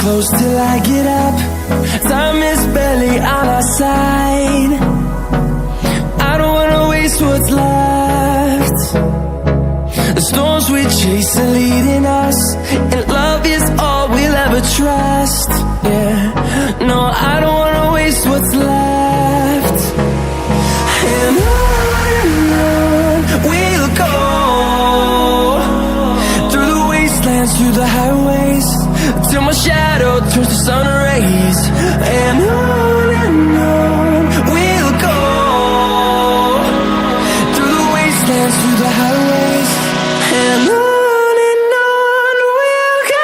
close till I get up. Time is barely on our side. I don't wanna waste what's left. The storms we chase are leading us, and love is all we'll ever trust. Yeah, no, I don't wanna waste what's left. And on we'll go, through the wastelands, through the highways, till my shadow turns to sun rays. And on we'll go, through the wastelands, through the highways, and on we'll go.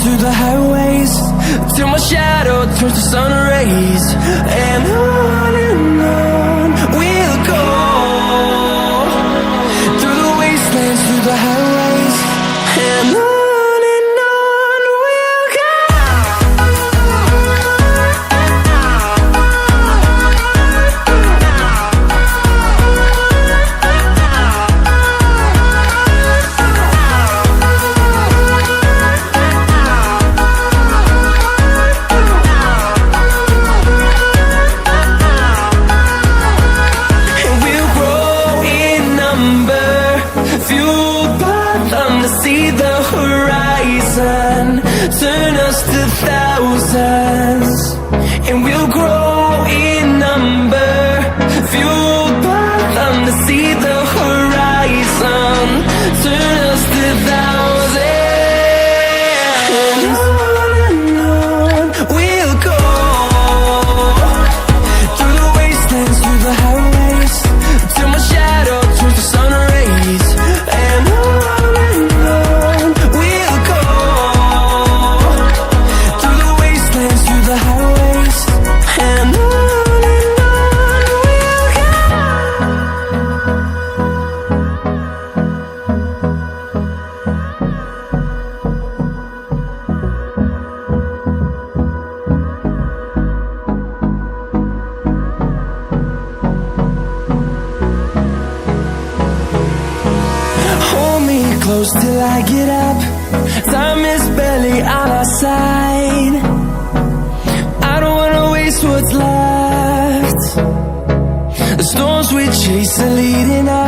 Through the highways, till my shadow turns to sun rays. And on we'll go, through the wastelands, through the highways, and on we'll go. See the horizon, turn us to thousands, and we'll grow in number, fueled by them to see the horizon, turn us to thousands. And on we'll go, through the wastelands, through the highways, till my shadow turns to sun rays. And close till I get up. Time is barely on our side. I don't wanna waste what's left. The storms we chase are leading us.